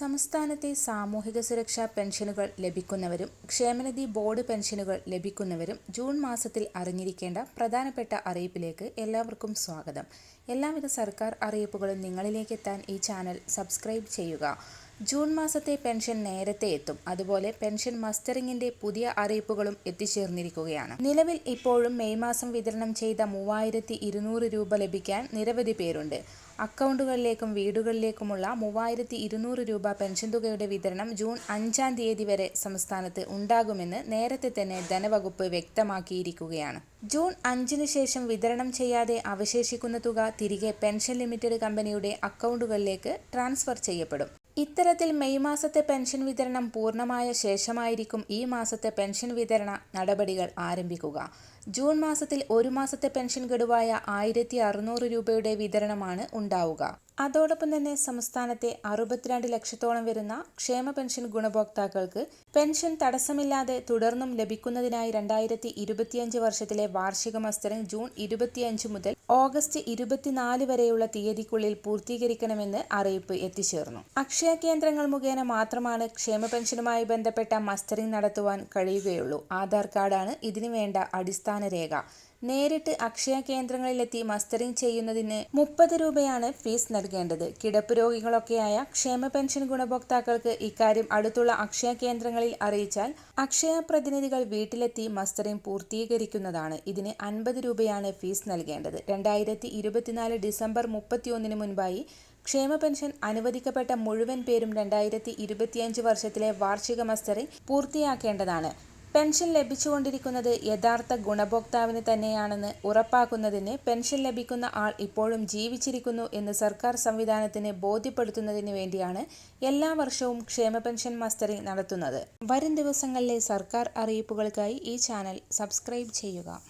സംസ്ഥാനത്തെ സാമൂഹിക സുരക്ഷാ പെൻഷനുകൾ ലഭിക്കുന്നവരും ക്ഷേമനിധി ബോർഡ് പെൻഷനുകൾ ലഭിക്കുന്നവരും ജൂൺ മാസത്തിൽ അറിഞ്ഞിരിക്കേണ്ട പ്രധാനപ്പെട്ട അറിയിപ്പിലേക്ക് എല്ലാവർക്കും സ്വാഗതം. എല്ലാവിധ സർക്കാർ അറിയിപ്പുകളും നിങ്ങളിലേക്ക് എത്താൻ ഈ ചാനൽ സബ്സ്ക്രൈബ് ചെയ്യുക. ജൂൺ മാസത്തെ പെൻഷൻ നേരത്തെ എത്തും. അതുപോലെ പെൻഷൻ മസ്റ്ററിങ്ങിന്റെ പുതിയ അറിയിപ്പുകളും എത്തിച്ചേർന്നിരിക്കുകയാണ്. നിലവിൽ ഇപ്പോഴും മെയ് മാസം വിതരണം ചെയ്ത 3200 രൂപ ലഭിക്കാൻ നിരവധി പേരുണ്ട്. അക്കൗണ്ടുകളിലേക്കും വീടുകളിലേക്കുമുള്ള 3200 രൂപ പെൻഷൻ തുകയുടെ വിതരണം ജൂൺ 5-ാം തീയതി വരെ സംസ്ഥാനത്ത് ഉണ്ടാകുമെന്ന് നേരത്തെ തന്നെ ധനവകുപ്പ് വ്യക്തമാക്കിയിരിക്കുകയാണ്. ജൂൺ 5-ന് ശേഷം വിതരണം ചെയ്യാതെ അവശേഷിക്കുന്ന തുക തിരികെ പെൻഷൻ ലിമിറ്റഡ് കമ്പനിയുടെ അക്കൗണ്ടുകളിലേക്ക് ട്രാൻസ്ഫർ ചെയ്യപ്പെടും. ഇത്തരത്തിൽ മെയ് മാസത്തെ പെൻഷൻ വിതരണം പൂർണ്ണമായ ശേഷമായിരിക്കും ഈ മാസത്തെ പെൻഷൻ വിതരണ നടപടികൾ ആരംഭിക്കുക. ജൂൺ മാസത്തിൽ ഒരു മാസത്തെ പെൻഷൻ ഗഡുവായ 1600 രൂപയുടെ വിതരണമാണ് ഉണ്ടാവുക. അതോടൊപ്പം തന്നെ സംസ്ഥാനത്തെ 62 ലക്ഷത്തോളം വരുന്ന ക്ഷേമ പെൻഷൻ ഗുണഭോക്താക്കൾക്ക് പെൻഷൻ തടസ്സമില്ലാതെ തുടർന്നും ലഭിക്കുന്നതിനായി 2025 വർഷത്തിലെ വാർഷിക മസ്റ്ററിംഗ് ജൂൺ 25 മുതൽ ഓഗസ്റ്റ് 24 വരെയുള്ള തീയതിക്കുള്ളിൽ പൂർത്തീകരിക്കണമെന്ന് അറിയിപ്പ് എത്തിച്ചേർന്നു. അക്ഷയ കേന്ദ്രങ്ങൾ മുഖേന മാത്രമാണ് ക്ഷേമ പെൻഷനുമായി ബന്ധപ്പെട്ട മസ്റ്ററിംഗ് നടത്തുവാൻ കഴിയുകയുള്ളൂ. ആധാർ കാർഡാണ് ഇതിനു വേണ്ട അടിസ്ഥാന രേഖ. നേരിട്ട് അക്ഷയ കേന്ദ്രങ്ങളിലെത്തി മസ്റ്ററിംഗ് ചെയ്യുന്നതിന് 30 രൂപയാണ് ഫീസ് നൽകേണ്ടത്. കിടപ്പ് രോഗികളൊക്കെയായ ക്ഷേമ പെൻഷൻ ഗുണഭോക്താക്കൾക്ക് ഇക്കാര്യം അടുത്തുള്ള അക്ഷയ കേന്ദ്രങ്ങളിൽ അറിയിച്ചാൽ അക്ഷയ പ്രതിനിധികൾ വീട്ടിലെത്തി മസ്റ്ററിംഗ് പൂർത്തീകരിക്കുന്നതാണ്. ഇതിന് 50 രൂപയാണ് ഫീസ് നൽകേണ്ടത്. 2024 ഡിസംബർ 31-ന് മുൻപായി ക്ഷേമ പെൻഷൻ അനുവദിക്കപ്പെട്ട മുഴുവൻ പേരും 2025 വർഷത്തിലെ വാർഷിക മസ്റ്ററിംഗ് പൂർത്തിയാക്കേണ്ടതാണ്. പെൻഷൻ ലഭിച്ചുകൊണ്ടിരിക്കുന്നത് യഥാർത്ഥ ഗുണഭോക്താവിന് തന്നെയാണെന്ന് ഉറപ്പാക്കുന്നതിന് പെൻഷൻ ലഭിക്കുന്ന ആൾ ഇപ്പോഴും ജീവിച്ചിരിക്കുന്നു എന്ന് സർക്കാർ സംവിധാനത്തിന് ബോധ്യപ്പെടുത്തുന്നതിന് വേണ്ടിയാണ് എല്ലാ വർഷവും ക്ഷേമ പെൻഷൻ മസ്റ്ററിംഗ് നടത്തുന്നത്. വരും ദിവസങ്ങളിലെ സർക്കാർ അറിയിപ്പുകൾക്കായി ഈ ചാനൽ സബ്സ്ക്രൈബ് ചെയ്യുക.